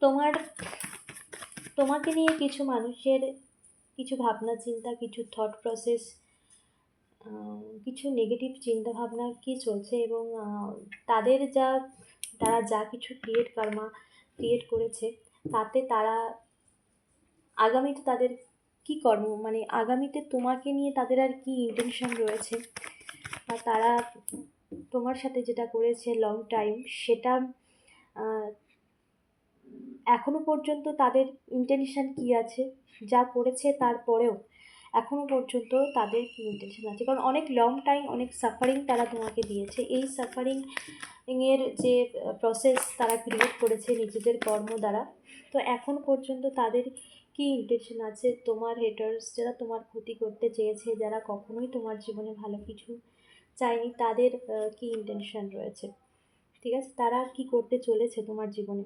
তোমার তোমাকে নিয়ে কিছু মানুষের কিছু ভাবনা চিন্তা, কিছু থট প্রসেস, কিছু নেগেটিভ চিন্তা ভাবনা কি চলছে, এবং তাদের তারা যা কিছু ক্রিয়েট করেছে, তাতে তারা আগামীতে তাদের কি কর্ম, মানে আগামীতে তোমাকে নিয়ে তাদের আর কি ইন্টেনশন রয়েছে, বা তারা তোমার সাথে যেটা করেছে লং টাইম, সেটা এখনো পর্যন্ত তাদের ইন্টেনশন কি আছে, যা করেছে তারপরেও এখনো পর্যন্ত তাদের কি ইন্টেনশন আছে। কারণ অনেক লং টাইম অনেক সাফারিং তারা তোমাকে দিয়েছে। এই সাফারিং এর যে প্রসেস তারা ক্রিয়েট করেছে নিজেদের কর্ম দ্বারা, তো এখন পর্যন্ত তাদের কি ইন্টেনশন আছে, তোমার হেটার্স যারা তোমার ক্ষতি করতে চেয়েছে, যারা কখনোই তোমার জীবনে ভালো কিছু চায়নি, তাদের কি ইন্টেনশন রয়েছে, ঠিক আছে, তারা কি করতে চলেছে তোমার জীবনে।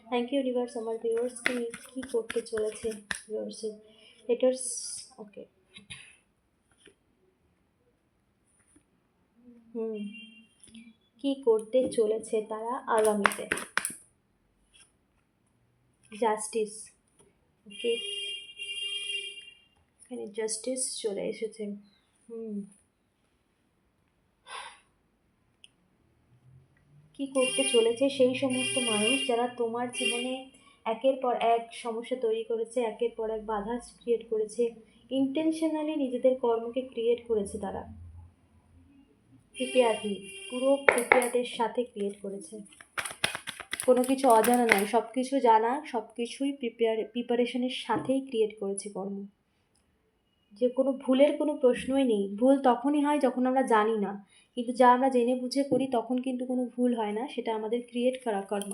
থ্যাংক ইউ ইউনিভার্স, আমার ভিউয়ার্সকে কি করতে চলেছে, ভিউয়ার্সের হেটার্স। ওকে, কি করতে চলেছে তারা আগামীতে। জাস্টিস, ওকে, এখানে জাস্টিস চলে এসেছে। কি করতে চলেছে সেই সমস্ত মানুষ যারা তোমার জীবনে একের পর এক সমস্যা তৈরি করেছে, একের পর এক বাধা ক্রিয়েট করেছে, ইন্টেনশনালি নিজেদের কর্মকে ক্রিয়েট করেছে তারা প্রিপেয়ারলি, পুরো প্রিপেয়ারের সাথে ক্রিয়েট করেছে। কোনো কিছু অজানা নয়, সব কিছু জানা, সব কিছুই প্রিপারেশনের সাথেই ক্রিয়েট করেছে কর্ম। যে কোনো ভুলের কোনো প্রশ্নই নেই। ভুল তখনই হয় যখন আমরা জানি না, কিন্তু যা আমরা জেনে বুঝে করি তখন কিন্তু কোনো ভুল হয় না, সেটা আমাদের ক্রিয়েট করা কর্ম।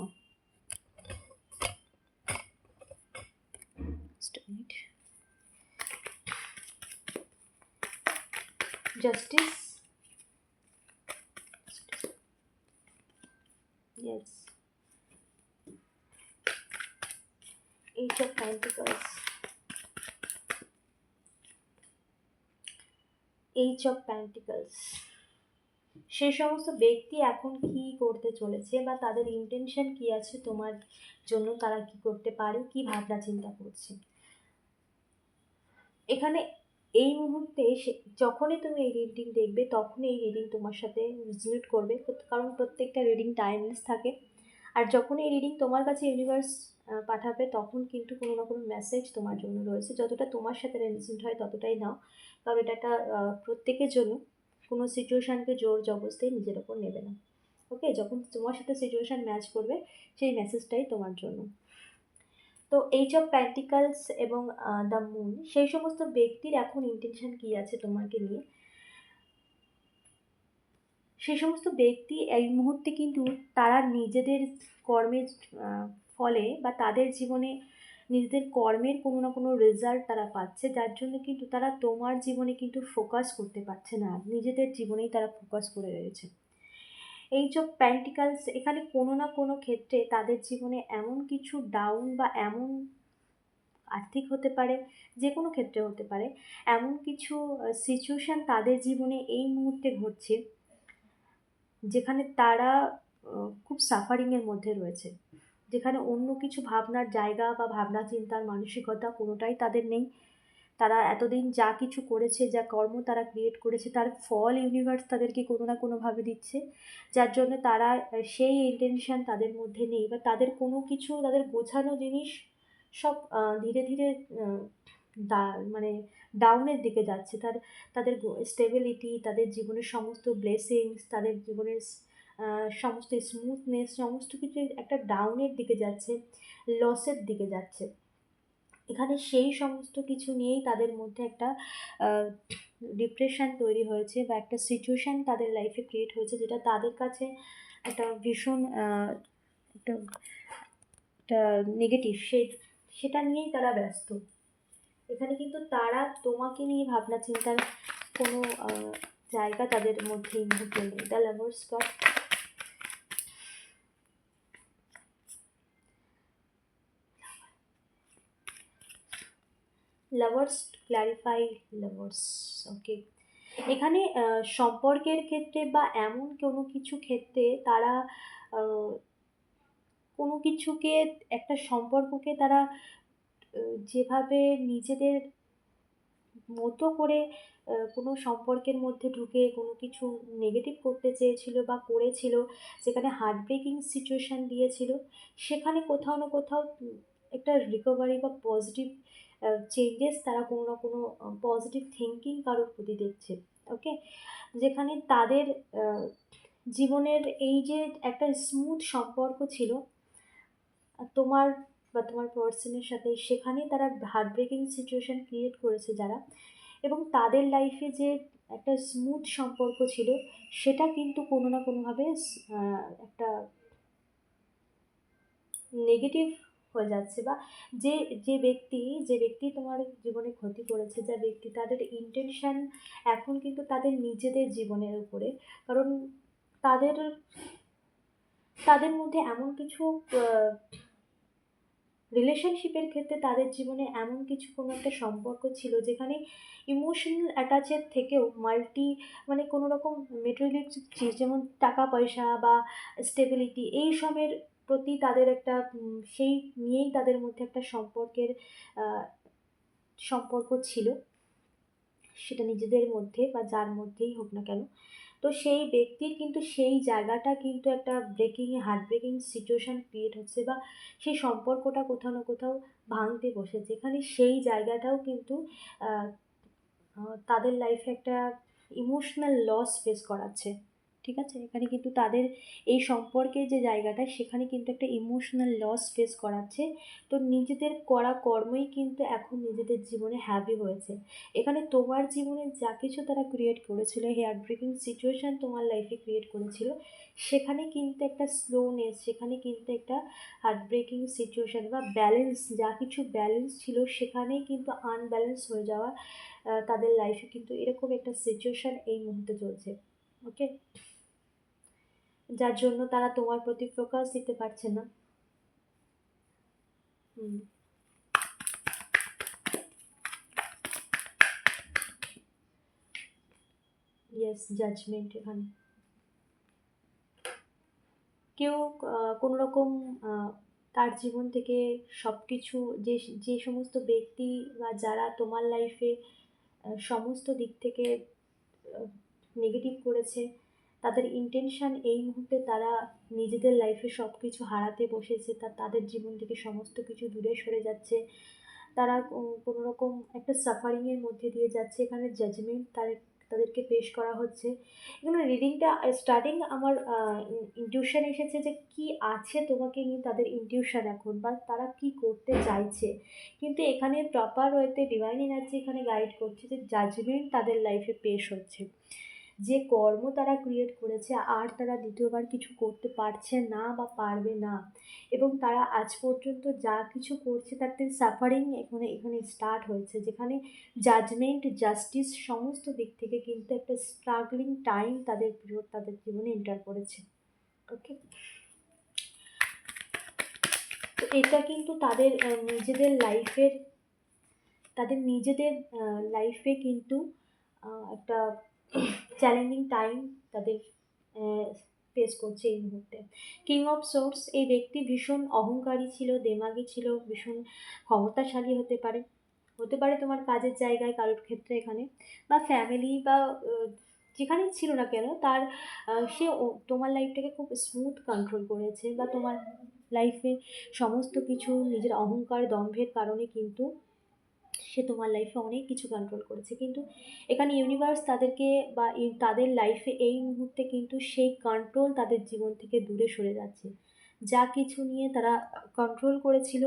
Justice, yes, Eight of Pentacles, Eight of Pentacles, সেই সমস্ত ব্যক্তি এখন কি করতে চলেছে, বা তাদের ইন্টেনশন কি আছে তোমার জন্য, তারা কি করতে পারে, কি ভাবনা চিন্তা করছে। এখানে এই মুহূর্তে যখনই তুমি এই রিডিং দেখবে, তখনই এই রিডিং তোমার সাথে রেজোনেট করবে, কারণ প্রত্যেকটা রিডিং টাইমলেস থাকে। আর যখন এই রিডিং তোমার কাছে ইউনিভার্স পাঠাবে, তখন কিন্তু কোনো না কোনো মেসেজ তোমার জন্য রয়েছে। যতটা তোমার সাথে রেজোনেট হয় ততটাই নাও, কারণ এটা একটা প্রত্যেকের জন্য। কোনো সিচুয়েশানকে জোর জবরদস্তি নিজের ওপর নেবে না। ওকে, যখন তোমার সাথে সিচুয়েশান ম্যাচ করবে, সেই মেসেজটাই তোমার জন্য। তো এইচ অফ প্যান্টিকালস এবং দ্য মুন, সেই সমস্ত ব্যক্তির এখন ইন্টেনশন কী আছে তোমাকে নিয়ে। সেই সমস্ত ব্যক্তি এই মুহূর্তে কিন্তু তারা নিজেদের কর্মের ফলে, বা তাদের জীবনে নিজেদের কর্মের কোনো না কোনো রেজাল্ট তারা পাচ্ছে, যার জন্য কিন্তু তারা তোমার জীবনে কিন্তু ফোকাস করতে পারছে না, নিজেদের জীবনেই তারা ফোকাস করে রয়েছে। এইচ অফ প্যান্টিকালস এখানে কোনো না কোনো ক্ষেত্রে তাদের জীবনে এমন কিছু ডাউন, বা এমন আর্থিক হতে পারে, যে কোনো ক্ষেত্রে হতে পারে, এমন কিছু সিচুয়েশান তাদের জীবনে এই মুহূর্তে ঘটছে, যেখানে তারা খুব সাফারিংয়ের মধ্যে রয়েছে, যেখানে অন্য কিছু ভাবনার জায়গা বা ভাবনা চিন্তার মানসিকতা কোনোটাই তাদের নেই। তারা এতদিন যা কিছু করেছে, যা কর্ম তারা ক্রিয়েট করেছে, তার ফল ইউনিভার্স তাদেরকে কোনো না কোনোভাবে দিচ্ছে, যার জন্য তারা সেই ইন্টেনশন তাদের মধ্যে নেই, বা তাদের কোনো কিছু, তাদের গোছানো জিনিস সব ধীরে ধীরে মানে ডাউনের দিকে যাচ্ছে। তাদের স্টেবিলিটি, তাদের জীবনের সমস্ত ব্লেসিংস, তাদের জীবনের সমস্ত স্মুথনেস, সমস্ত কিছু একটা ডাউনের দিকে যাচ্ছে, লসের দিকে যাচ্ছে। এখানে সেই সমস্ত কিছু নিয়েই তাদের মধ্যে একটা ডিপ্রেশন তৈরি হয়েছে, বা একটা সিচুয়েশান তাদের লাইফে ক্রিয়েট হয়েছে, যেটা তাদের কাছে একটা ভীষণ একটা নেগেটিভ, সেটা নিয়েই তারা ব্যস্ত। এখানে কিন্তু তারা তোমাকে নিয়ে ভাবনা চিন্তার কোনো জায়গা তাদের মধ্যে এই মুহূর্তে নেই। The lovers card, lovers clarify lovers, okay. এখানে সম্পর্কের ক্ষেত্রে বা এমন কোনো কিছু ক্ষেত্রে তারা কোনো কিছুকে, একটা সম্পর্ককে তারা যেভাবে নিজেদের মতো করে কোনো সম্পর্কের মধ্যে ঢুকে কোনো কিছু নেগেটিভ করতে চেয়েছিল বা করেছিল, যেখানে হার্ট ব্রেকিং সিচুয়েশান দিয়েছিল, সেখানে কোথাও না কোথাও একটা রিকভারি বা পজিটিভ চেঞ্জেস তারা কোনো না কোনো পজিটিভ থিঙ্কিং কারোর প্রতি দেখছে। ওকে, যেখানে তাদের আহ, জীবনের এই যে একটা স্মুথ সম্পর্ক ছিল তোমার বা তোমার পার্সনের সাথে, সেখানেই তারা হার্ট ব্রেকিং সিচুয়েশান ক্রিয়েট করেছে যারা, এবং তাদের লাইফে যে একটা স্মুথ সম্পর্ক ছিল সেটা কিন্তু কোনো না কোনোভাবে একটা নেগেটিভ হয়ে যাচ্ছে, বা যে যে ব্যক্তি তোমার জীবনে ক্ষতি করেছে, যে ব্যক্তি, তাদের ইন্টেনশন এখন কিন্তু তাদের নিজেদের জীবনের উপরে। কারণ তাদের তাদের মধ্যে এমন কিছু রিলেশনশিপের ক্ষেত্রে তাদের জীবনে এমন কিছু কোনো একটা সম্পর্ক ছিল যেখানে ইমোশনাল অ্যাটাচের থেকেও মাল্টি, মানে কোনো রকম মেটেরিয়ালিস্টিক চিজ যেমন টাকা পয়সা বা স্টেবিলিটি, এই সবের প্রতি তাদের একটা সেই নিয়েই তাদের মধ্যে একটা আহ, সম্পর্ক ছিল, সেটা নিজেদের মধ্যে বা যার মধ্যেই হোক না কেন। তো সেই ব্যক্তির কিন্তু সেই জায়গাটা কিন্তু একটা হার্ট ব্রেকিং সিচুয়েশান ক্রিয়েট হচ্ছে, বা সেই সম্পর্কটা কোথাও না কোথাও ভাঙতে বসেছে, এখানে সেই জায়গাটাও কিন্তু আহ, তাদের লাইফে একটা ইমোশনাল লস ফেস করাচ্ছে। ঠিক আছে, এখানে কিন্তু তাদের এই সম্পর্কের যে জায়গাটা, সেখানে কিন্তু একটা ইমোশনাল লস ফেস করাচ্ছে। তো নিজেদের করা কর্মই কিন্তু এখন নিজেদের জীবনে হ্যাভি হয়েছে। এখানে তোমার জীবনে যা কিছু তারা ক্রিয়েট করেছিল, হেয়ার ব্রেকিং সিচুয়েশান তোমার লাইফে ক্রিয়েট করেছিল, সেখানে কিন্তু একটা স্লোনেস, সেখানে কিন্তু একটা হার্ট ব্রেকিং সিচুয়েশান বা ব্যালেন্স, যা কিছু ব্যালেন্স ছিল সেখানেই কিন্তু আনব্যালেন্স হয়ে যাওয়া, তাদের লাইফে কিন্তু এরকম একটা সিচুয়েশান এই মুহূর্তে চলছে। ওকে, যার জন্য তারা তোমার প্রতি ফোকাস দিতে পারছে না। হুম। ইয়েস, জাজমেন্ট এখানে কেউ কোনো রকম আহ, তার জীবন থেকে সব কিছু, যে যে সমস্ত ব্যক্তি বা যারা তোমার লাইফে সমস্ত দিক থেকে নেগেটিভ করেছে, তাদের ইন্টেনশন এই মুহূর্তে তারা নিজেদের লাইফে সব কিছু হারাতে বসেছে, তাদের জীবন থেকে সমস্ত কিছু দূরে সরে যাচ্ছে, তারা কোনো রকম একটা সাফারিংয়ের মধ্যে দিয়ে যাচ্ছে, এখানে জাজমেন্ট তাদেরকে পেশ করা হচ্ছে। এখানে রিডিংটা স্টার্টিং আমার ইনটিউশন এসেছে যে কি আছে তোমাকে নিয়ে তাদের ইনটিউশন এখন, বা তারা কি করতে চাইছে, কিন্তু এখানে প্রপার ওয়েতে ডিভাইন এনার্জি এখানে গাইড করছে যে জাজমেন্ট তাদের লাইফে পেশ হচ্ছে। যে কর্ম তারা ক্রিয়েট করেছে আর তারা দ্বিতীয়বার কিছু করতে পারছে না বা পারবে না, এবং তারা আজ পর্যন্ত যা কিছু করছে তাতে সাফারিং এখানে এখানে স্টার্ট হয়েছে, যেখানে জাজমেন্ট, জাস্টিস সমস্ত দিক থেকে কিন্তু একটা স্ট্রাগলিং টাইম তাদের পিরিয়ড তাদের জীবনে এন্টার করেছে। ওকে, তো এটা কিন্তু তাদের নিজেদের লাইফে কিন্তু একটা চ্যালেঞ্জিং টাইম তাদের ফেস করছে এই মুহূর্তে। কিং অফ সোর্স এই ব্যক্তি ভীষণ অহংকারী ছিল, দেমাগী ছিল, ভীষণ ক্ষমতাশালী হতে পারে তোমার কাজের জায়গায় কারোর ক্ষেত্রে এখানে, বা ফ্যামিলি, বা যেখানেই ছিল না কেন তার তোমার লাইফটাকে খুব স্মুথ কন্ট্রোল করেছে, বা তোমার লাইফে সমস্ত কিছু নিজের অহংকার দম্ভের কারণে কিন্তু সে তোমার লাইফে অনেক কিছু কন্ট্রোল করেছে, কিন্তু এখানে ইউনিভার্স তাদেরকে বা তাদের লাইফে এই মুহূর্তে কিন্তু সেই কন্ট্রোল তাদের জীবন থেকে দূরে সরে যাচ্ছে। যা কিছু নিয়ে তারা কন্ট্রোল করেছিল,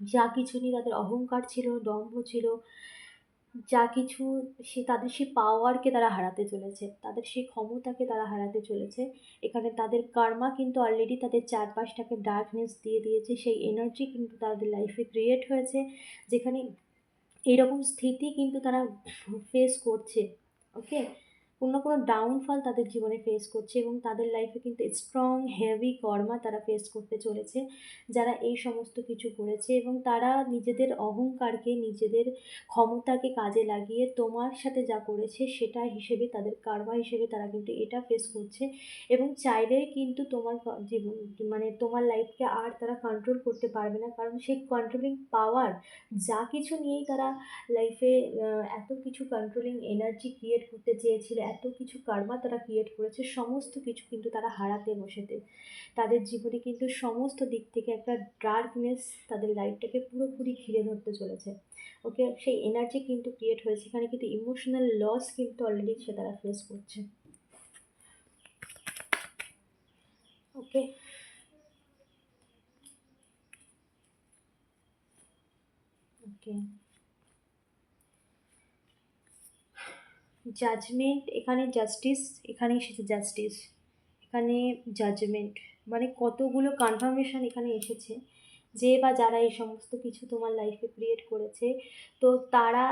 যা কিছু নিয়ে তাদের অহংকার ছিল, দম্ভ ছিল, যা কিছু, তাদের সেই পাওয়ারকে তারা হারাতে চলেছে, তাদের সেই ক্ষমতাকে তারা হারাতে চলেছে। এখানে তাদের কার্মা কিন্তু অলরেডি তাদের চারপাশটাকে ডার্কনেস দিয়ে দিয়েছে, সেই এনার্জি কিন্তু তাদের লাইফে ক্রিয়েট হয়েছে, যেখানে এইরকম স্থিতি কিন্তু তারা ফেস করছে। ওকে, কোনো না কোনো ডাউনফল তাদের জীবনে ফেস করছে এবং তাদের লাইফে কিন্তু স্ট্রং হেভি কর্মা তারা ফেস করতে চলেছে, যারা এই সমস্ত কিছু করেছে। এবং তারা নিজেদের অহংকারকে, নিজেদের ক্ষমতাকে কাজে লাগিয়ে তোমার সাথে যা করেছে সেটা হিসেবে, তাদের কার্মা হিসেবে তারা কিন্তু এটা ফেস করছে। এবং চাইলেই কিন্তু তোমার জীবন, মানে তোমার লাইফকে আর তারা কন্ট্রোল করতে পারবে না, কারণ সেই কন্ট্রোলিং পাওয়ার, যা কিছু নিয়েই তারা লাইফে এত কিছু কন্ট্রোলিং এনার্জি ক্রিয়েট করতে চেয়েছিল, এত কিছু কার্মা তারা ক্রিয়েট করেছে, সমস্ত কিছু কিন্তু তারা হারাতে বসেছে। তাদের জীবনে কিন্তু সমস্ত দিক থেকে একটা ডার্কনেস তাদের লাইফটাকে পুরোপুরি ঘিরে ধরতে চলেছে। ওকে, সেই এনার্জি কিন্তু ক্রিয়েট হয়েছে, এখানে কিন্তু ইমোশনাল লস কিন্তু অলরেডি সে তারা ফেস করছে। ওকে, ওকে, জাজমেন্ট, এখানে জাস্টিস, এখানে এসেছে জাস্টিস, এখানে জাজমেন্ট, মানে কতগুলো কনফার্মেশন এখানে এসেছে যে বা যারা এই সমস্ত কিছু তোমার লাইফে ক্রিয়েট করেছে, তো তারা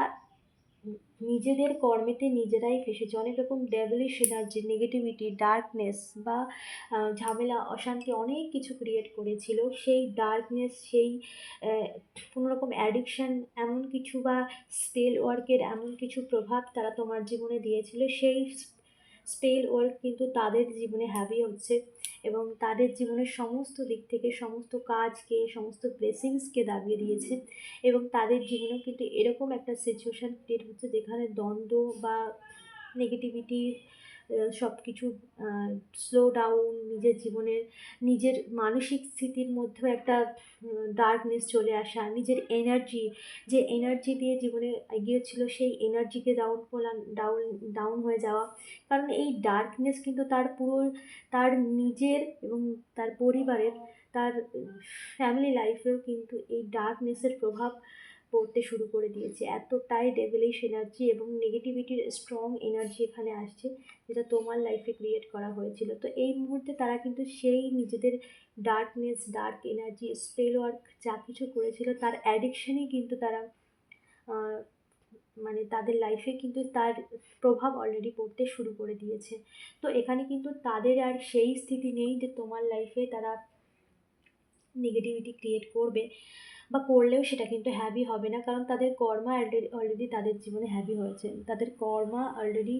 নিজেদের কর্মেতে নিজেরাই ফেসেছে। অনেক রকম ডেভিলিশ এনার্জি, নেগেটিভিটি, ডার্কনেস বা ঝামেলা, অশান্তি অনেক কিছু ক্রিয়েট করেছিল। সেই ডার্কনেস, সেই কোনো রকম অ্যাডিকশান, এমন কিছু বা স্পেল ওয়ার্কের এমন কিছু প্রভাব তারা তোমার জীবনে দিয়েছিল, সেই স্পেল ওয়ার্ক কিন্তু তাদের জীবনে হ্যাভি হচ্ছে এবং তাদের জীবনের সমস্ত দিক থেকে সমস্ত কাজকে, সমস্ত ব্লেসিংসকে দাবিয়ে দিয়েছে। এবং তাদের জীবনেও কিন্তু এরকম একটা সিচুয়েশান ক্রিয়েট হচ্ছে যেখানে দ্বন্দ্ব বা নেগেটিভিটি, সব কিছু স্লো ডাউন, নিজের জীবনের, নিজের মানসিক স্থিতির মধ্যেও একটা ডার্কনেস চলে আসা, নিজের এনার্জি, যে এনার্জি দিয়ে জীবনে এগিয়েছিল সেই এনার্জিকে ডাউন ডাউন হয়ে যাওয়া। কারণ এই ডার্কনেস কিন্তু তার পুরো, তার নিজের এবং তার পরিবারের, তার ফ্যামিলি লাইফেও কিন্তু এই ডার্কনেসের প্রভাব পড়তে শুরু করে দিয়েছে। এতটাই ডেভিলিশ এনার্জি এবং নেগেটিভিটির স্ট্রং এনার্জি এখানে আসছে, যেটা তোমার লাইফে ক্রিয়েট করা হয়েছিল। তো এই মুহূর্তে তারা কিন্তু সেই নিজেদের darkness, dark energy, spell work যা কিছু করেছিল তার অ্যাডিকশানই কিন্তু তারা আহ, মানে তাদের লাইফে কিন্তু তার প্রভাব অলরেডি পড়তে শুরু করে দিয়েছে। তো এখানে কিন্তু তাদের আর সেই স্থিতি নেই যে তোমার লাইফে তারা নেগেটিভিটি ক্রিয়েট করবে, বা করলেও সেটা কিন্তু হ্যাভি হবে না, কারণ তাদের কর্মা অলরেডি তাদের জীবনে হ্যাভি হয়েছে। তাদের কর্মা অলরেডি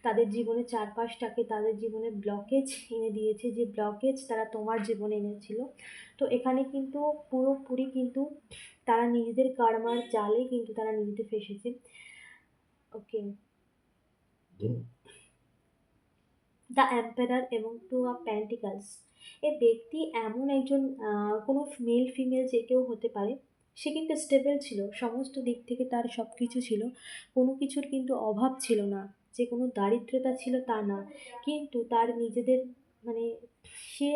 তাদের জীবনে চারপাশটাকে, তাদের জীবনে ব্লকেজ এনে দিয়েছে, যে ব্লকেজ তারা তোমার জীবনে এনেছিল। তো এখানে কিন্তু পুরোপুরি কিন্তু তারা নিজেদের কর্মার জালে কিন্তু তারা নিজেদের ফেসেছে। ওকে, দ্য এম্পারার এবং টু অফ প্যান্টিকালস, এ ব্যক্তি এমন একজন, কোনো মেল ফিমেল যে কেউ হতে পারে, সে কিন্তু স্টেবল ছিল, সমস্ত দিক থেকে তার সব কিছু ছিল, কোনো কিছুর কিন্তু অভাব ছিল না, যে কোনো দারিদ্রতা ছিল তা না। কিন্তু তার নিজেদের, মানে সে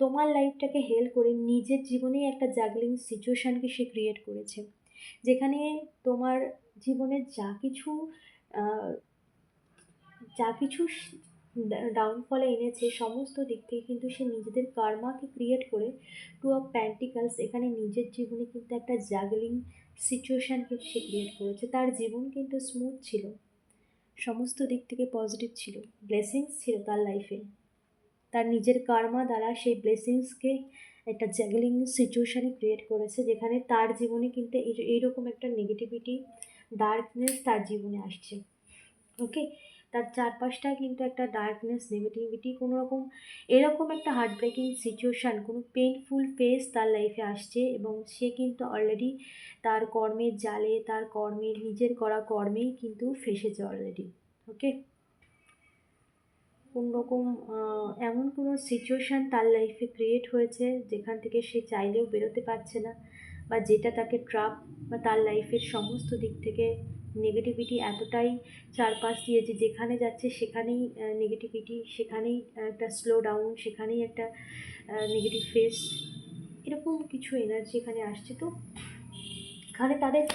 তোমার লাইফটাকে হেল করে নিজের জীবনেই একটা জাগলিং সিচুয়েশানকে সে ক্রিয়েট করেছে, যেখানে তোমার জীবনের আহ, যা কিছু ডাউনফলে এনেছে সমস্ত দিক থেকে কিন্তু সে নিজেদের কার্মাকে ক্রিয়েট করে টু অফ প্যান্টিকালস এখানে নিজের জীবনে কিন্তু একটা জাগলিং সিচুয়েশানকে সে ক্রিয়েট করেছে। তার জীবন কিন্তু স্মুথ ছিল, সমস্ত দিক থেকে পজিটিভ ছিল, ব্লেসিংস ছিল তার লাইফে। তার নিজের কার্মা দ্বারা সেই ব্লেসিংসকে একটা জ্যাগলিং সিচুয়েশানে ক্রিয়েট করেছে, যেখানে তার জীবনে কিন্তু এইরকম একটা নেগেটিভিটি, ডার্কনেস তার জীবনে আসছে। ওকে, তার চারপাশটায় কিন্তু একটা ডার্কনেস, নেগেটিভিটি, কোনো রকম এরকম একটা হার্ট ব্রেকিং সিচুয়েশান, কোনো পেইনফুল ফেজ তার লাইফে আসছে এবং সে কিন্তু অলরেডি তার কর্মের জালে, তার কর্মের, নিজের করা কর্মেই কিন্তু ফেসেছে অলরেডি। ওকে, কোনো রকম এমন কোনো সিচুয়েশান তার লাইফে ক্রিয়েট হয়েছে যেখান থেকে সে চাইলেও বেরোতে পারছে না, বা যেটা তাকে ট্রাপ, বা তার লাইফের সমস্ত দিক থেকে নেগেটিভিটি এতটাই চারপাশ দিয়ে যে যেখানে যাচ্ছে সেখানেই নেগেটিভিটি, সেখানেই একটা স্লো ডাউন, সেখানেই একটা নেগেটিভ ফেস, এরকম কিছু এনার্জি এখানে আসছে। তো এখানে তাদের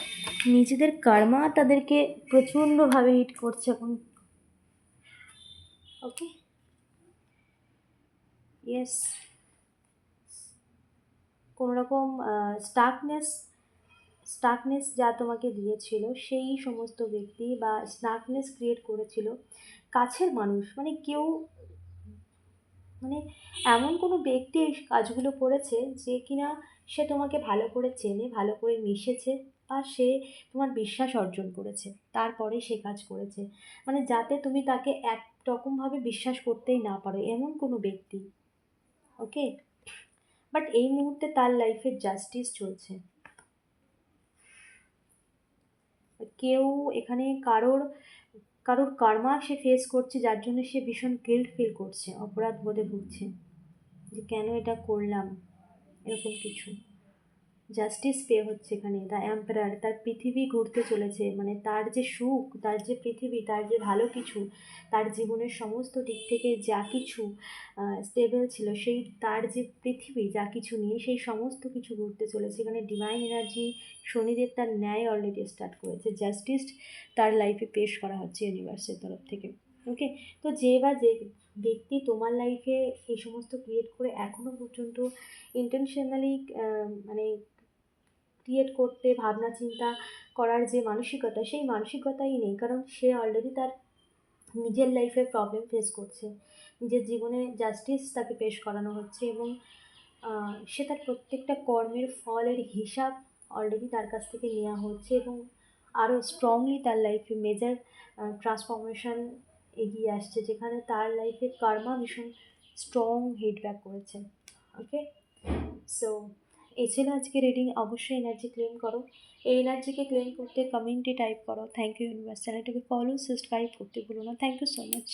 নিজেদের কার্মা তাদেরকে প্রচণ্ডভাবে হিট করছে এখন। ওকে, ইয়েস, কোনো রকম স্টাকনেস, স্টাকনেস যা তোমাকে দিয়েছিল সেই সমস্ত ব্যক্তি বা স্টাকনেস ক্রিয়েট করেছিল কাছের মানুষ, মানে কেউ, মানে এমন কোনো ব্যক্তি এই কাজগুলো করেছে যে কিনা সে তোমাকে ভালো করে চেনে, ভালো করে মিশেছে, আর সে তোমার বিশ্বাস অর্জন করেছে, তারপরে সে কাজ করেছে, মানে যাতে তুমি তাকে একরকমভাবে বিশ্বাস করতেই না পারো এমন কোনো ব্যক্তি। ওকে, বাট এই মুহূর্তে তার লাইফে জাস্টিস চলছে। কেউ এখানে কারোর কারোর কর্মা সে ফেস করছে, যার জন্য সে ভীষণ গিল্ট ফিল করছে, অপরাধ বোধে ভুগছে যে কেন এটা করলাম, এরকম কিছু। জাস্টিস পে হচ্ছে এখানে। দ্য এম্পারার তার পৃথিবী ঘুরতে চলেছে, মানে তার যে সুখ, তার যে পৃথিবী, তার যে ভালো কিছু, তার জীবনের সমস্ত দিক থেকে যা কিছু স্টেবল ছিল, সেই তার যে পৃথিবী যা কিছু নিয়ে সেই সমস্ত কিছু ঘুরতে চলেছে। এখানে ডিভাইন এনার্জি, শনিদেব তার ন্যায় অলরেডি স্টার্ট করেছে, জাস্টিস তার লাইফে পেশ করা হচ্ছে ইউনিভার্সের তরফ থেকে। ওকে, তো যে বা যে ব্যক্তি তোমার লাইফে এই সমস্ত ক্রিয়েট করে এখনো পর্যন্ত ইন্টেনশনালি মানে ক্রিয়েট করতে ভাবনা চিন্তা করার যে মানসিকতা, সেই মানসিকতাই নেই, কারণ সে অলরেডি তার নিজের লাইফে প্রবলেম ফেস করছে, নিজের জীবনে জাস্টিস তাকে পেশ করানো হচ্ছে, এবং সে তার প্রত্যেকটা কর্মের ফলের হিসাব অলরেডি তার কাছ থেকে নেওয়া হচ্ছে, এবং আরও স্ট্রংলি তার লাইফে মেজর ট্রান্সফরমেশন এগিয়ে আসছে, যেখানে তার লাইফে কর্মা ভীষণ স্ট্রং হিটব্যাক করেছে। ওকে, সো এই ছিল আজকে রিডিং। অবশ্যই এনার্জি ক্লেম করো, এই এনার্জিকে ক্লেম করতে কমেন্টে টাইপ করো থ্যাংক ইউ ইউনিভার্স। চ্যানেলটাকে ফলো সাবস্ক্রাইব করতে ভুলো না। Thank you so much.